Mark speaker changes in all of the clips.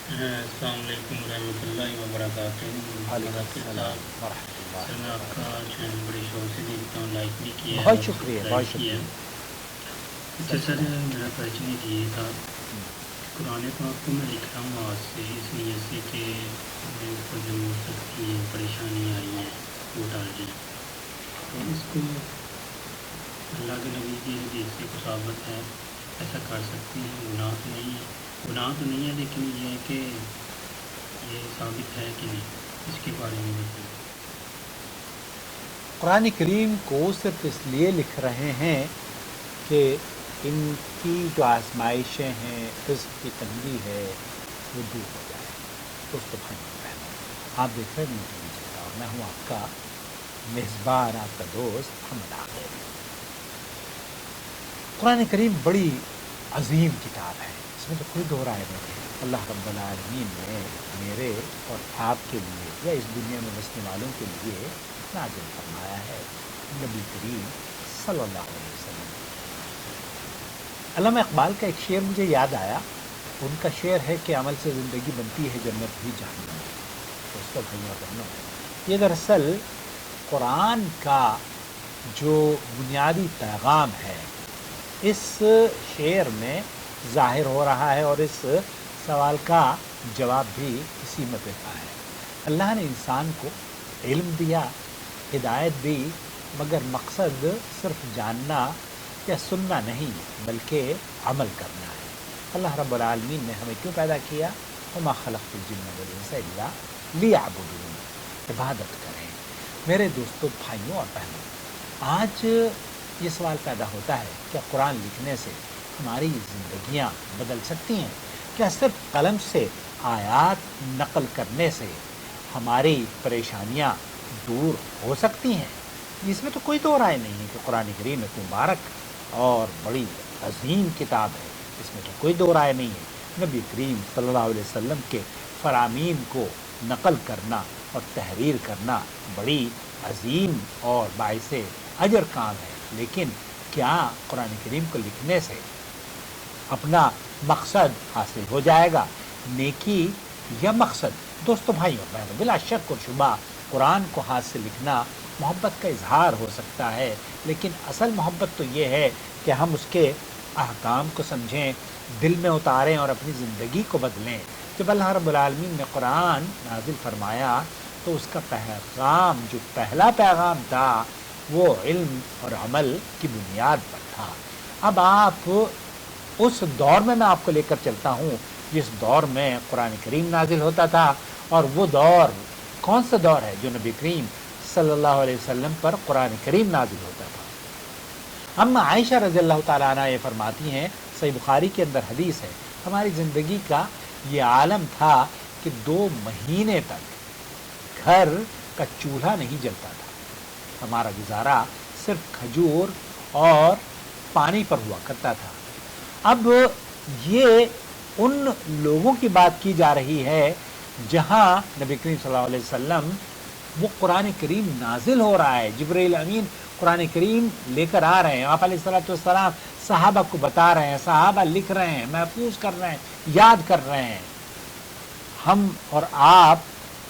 Speaker 1: السلام علیکم ورحمۃ اللہ وبرکاتہ
Speaker 2: وعلیکم
Speaker 1: ذاکر
Speaker 2: السلام
Speaker 1: صاحب،
Speaker 2: ورحمۃ اللہ
Speaker 1: سر میں آپ کا
Speaker 2: وبرکاتہ۔
Speaker 1: چینل بڑے شوق سے دیکھتا ہوں، لائک بھی کیا ہے
Speaker 2: بہت
Speaker 1: اور
Speaker 2: شکریہ،
Speaker 1: سبسکرائب
Speaker 2: بہت
Speaker 1: کیا ہے۔
Speaker 2: شکریہ۔
Speaker 1: اچھا
Speaker 2: سچ
Speaker 1: سر،
Speaker 2: بات ہے۔
Speaker 1: میرا کویشچن ایک یہ تھا کہ قرآن پاک کو میں لکھ رہا ہوں آج سے، اس نیت سے کہ میرے اوپر جو سختی ہے پریشانی آئی ہے وہ ٹال جائیں، تو اس کو اللہ کے نبی کی حدیث سے کو ثابت ہے، ایسا کر سکتے ہیں؟ گناہ تو نہیں ہے لیکن یہ ہے کہ یہ ثابت ہے کہ نہیں، اس کے بارے میں بتائیں۔
Speaker 2: قرآن کریم کو صرف اس لیے لکھ رہے ہیں کہ ان کی جو آزمائشیں ہیں، رزق کی تنگی ہے، وہ دور ہو جائے۔ دوستو بھائی بہنوں، آپ دیکھ رہے ہیں میٹنگ جیتا، اور میں ہوں آپ کا میزبان، آپ کا دوست حمد عاقل۔ قرآن کریم بڑی عظیم کتاب ہے، اس میں تو کوئی دو رائے نہیں ہے۔ اللہ رب العالمین نے میرے اور آپ کے لیے یا اس دنیا میں بسنے والوں کے لیے نازل فرمایا ہے نبی کریم صلی اللہ علیہ وسلم۔ علامہ اقبال کا ایک شعر مجھے یاد آیا، ان کا شعر ہے کہ عمل سے زندگی بنتی ہے، جنت بھی جہنم۔ دوستو بھائیوں اور بہنوں، یہ دراصل قرآن کا جو بنیادی پیغام ہے اس شعر میں ظاہر ہو رہا ہے، اور اس سوال کا جواب بھی اسی میں پڑا ہے۔ اللہ نے انسان کو علم دیا، ہدایت دی، مگر مقصد صرف جاننا یا سننا نہیں بلکہ عمل کرنا ہے۔ اللہ رب العالمین نے ہمیں کیوں پیدا کیا؟ وما خلقت الجن والانس الا لیعبدون، عبادت کریں۔ میرے دوستوں، بھائیوں اور بہنوں، آج یہ سوال پیدا ہوتا ہے، کیا قرآن لکھنے سے ہماری زندگیاں بدل سکتی ہیں؟ کیا صرف قلم سے آیات نقل کرنے سے ہماری پریشانیاں دور ہو سکتی ہیں؟ اس میں تو کوئی دو رائے نہیں ہے کہ قرآن کریم ایک مبارک اور بڑی عظیم کتاب ہے، اس میں تو کوئی دو رائے نہیں ہے۔ نبی کریم صلی اللہ علیہ وسلم کے فرامین کو نقل کرنا اور تحریر کرنا بڑی عظیم اور باعث اجر کام ہے، لیکن کیا قرآن کریم کو لکھنے سے اپنا مقصد حاصل ہو جائے گا، نیکی یا مقصد؟ دوستو بھائیوں اور بہنوں، بلا شک اور شبہ قرآن کو ہاتھ سے لکھنا محبت کا اظہار ہو سکتا ہے، لیکن اصل محبت تو یہ ہے کہ ہم اس کے احکام کو سمجھیں، دل میں اتاریں اور اپنی زندگی کو بدلیں۔ جب اللہ رب العالمین نے قرآن نازل فرمایا تو اس کا پیغام، جو پہلا پیغام تھا، وہ علم اور عمل کی بنیاد پر تھا۔ اب آپ اس دور میں آپ کو لے کر چلتا ہوں جس دور میں قرآن کریم نازل ہوتا تھا، اور وہ دور کون سا دور ہے؟ جو نبی کریم صلی اللہ علیہ وسلم پر قرآن کریم نازل ہوتا تھا۔ اما عائشہ رضی اللہ تعالیٰ عنہ یہ فرماتی ہیں، صحیح بخاری کے اندر حدیث ہے، ہماری زندگی کا یہ عالم تھا کہ 2 مہینے تک گھر کا چولہا نہیں جلتا تھا، ہمارا گزارا صرف کھجور اور پانی پر ہوا کرتا تھا۔ اب یہ ان لوگوں کی بات کی جا رہی ہے جہاں نبی کریم صلی اللہ علیہ وسلم وہ قرآن کریم نازل ہو رہا ہے، جبرائیل امین قرآن کریم لے کر آ رہے ہیں، آپ علیہ الصلوۃ والسلام صحابہ کو بتا رہے ہیں، صحابہ لکھ رہے ہیں، محفوظ کر رہے ہیں، یاد کر رہے ہیں۔ ہم اور آپ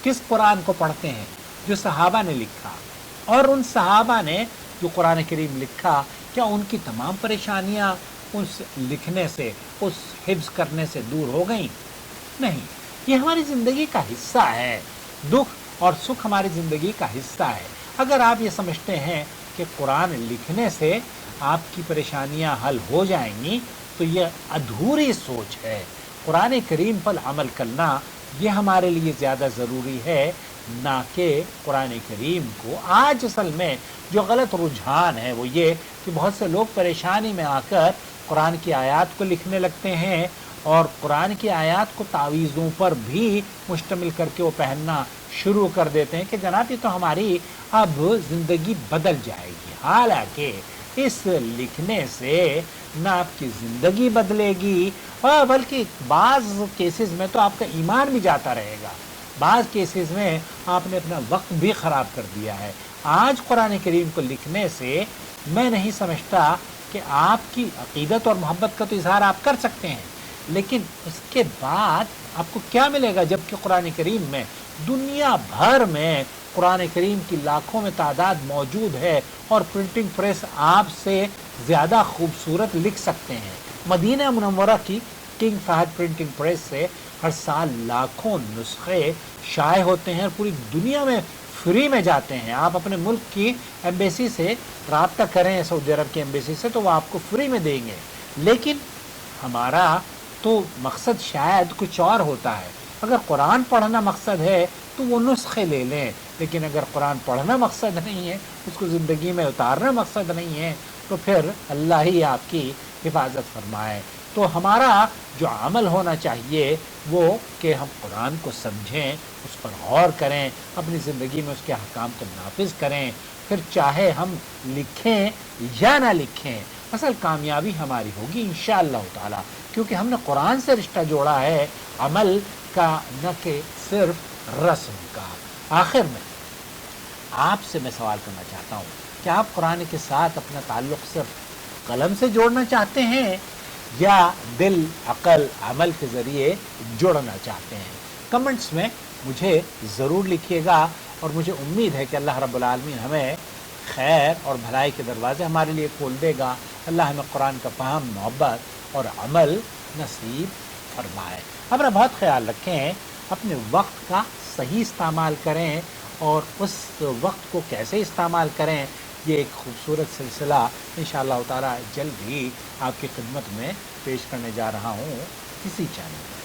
Speaker 2: کس قرآن کو پڑھتے ہیں؟ جو صحابہ نے لکھا، اور ان صحابہ نے جو قرآن کریم لکھا، کیا ان کی تمام پریشانیاں اس لکھنے سے، اس حفظ کرنے سے دور ہو گئیں؟ نہیں، یہ ہماری زندگی کا حصہ ہے، دکھ اور سکھ ہماری زندگی کا حصہ ہے۔ اگر آپ یہ سمجھتے ہیں کہ قرآن لکھنے سے آپ کی پریشانیاں حل ہو جائیں گی تو یہ ادھوری سوچ ہے۔ قرآن کریم پر عمل کرنا یہ ہمارے لیے زیادہ ضروری ہے، نہ کہ قرآن کریم کو۔ آج اصل میں جو غلط رجحان ہے وہ یہ کہ بہت سے لوگ پریشانی میں آ کر قرآن کی آیات کو لکھنے لگتے ہیں، اور قرآن کی آیات کو تعویذوں پر بھی مشتمل کر کے وہ پہننا شروع کر دیتے ہیں کہ جناب یہ تو ہماری اب زندگی بدل جائے گی۔ حالانکہ اس لکھنے سے نہ آپ کی زندگی بدلے گی، اور بلکہ بعض کیسز میں تو آپ کا ایمان بھی جاتا رہے گا، بعض کیسز میں آپ نے اپنا وقت بھی خراب کر دیا ہے۔ آج قرآن کریم کو لکھنے سے میں نہیں سمجھتا کہ آپ کی عقیدت اور محبت کا تو اظہار آپ کر سکتے ہیں، لیکن اس کے بعد آپ کو کیا ملے گا؟ جب کہ قرآن کریم میں دنیا بھر میں قرآن کریم کی لاکھوں میں تعداد موجود ہے، اور پرنٹنگ پریس آپ سے زیادہ خوبصورت لکھ سکتے ہیں۔ مدینہ منورہ کی کنگ فہد پرنٹنگ پریس سے ہر سال لاکھوں نسخے شائع ہوتے ہیں اور پوری دنیا میں فری میں جاتے ہیں۔ آپ اپنے ملک کی ایمبیسی سے رابطہ کریں، سعودی عرب کی ایمبیسی سے، تو وہ آپ کو فری میں دیں گے۔ لیکن ہمارا تو مقصد شاید کچھ اور ہوتا ہے۔ اگر قرآن پڑھنا مقصد ہے تو وہ نسخے لے لیں، لیکن اگر قرآن پڑھنا مقصد نہیں ہے، اس کو زندگی میں اتارنا مقصد نہیں ہے، تو پھر اللہ ہی آپ کی حفاظت فرمائے۔ تو ہمارا جو عمل ہونا چاہیے وہ کہ ہم قرآن کو سمجھیں، اس پر غور کریں، اپنی زندگی میں اس کے احکام کو نافذ کریں، پھر چاہے ہم لکھیں یا نہ لکھیں، اصل کامیابی ہماری ہوگی انشاءاللہ تعالی، کیونکہ ہم نے قرآن سے رشتہ جوڑا ہے، عمل کا نہ کہ صرف رسم کا۔ آخر میں آپ سے میں سوال کرنا چاہتا ہوں کہ آپ قرآن کے ساتھ اپنا تعلق صرف قلم سے جوڑنا چاہتے ہیں یا دل، عقل، عمل کے ذریعے جوڑنا چاہتے ہیں؟ کمنٹس میں مجھے ضرور لکھیے گا، اور مجھے امید ہے کہ اللہ رب العالمین ہمیں خیر اور بھلائی کے دروازے ہمارے لیے کھول دے گا۔ اللہ ہمیں قرآن کا فہم، محبت اور عمل نصیب فرمائے۔ اپنا بہت خیال رکھیں، اپنے وقت کا صحیح استعمال کریں، اور اس وقت کو کیسے استعمال کریں یہ ایک خوبصورت سلسلہ انشاءاللہ تعالی جلد ہی آپ کی خدمت میں پیش کرنے جا رہا ہوں اسی چینل پر۔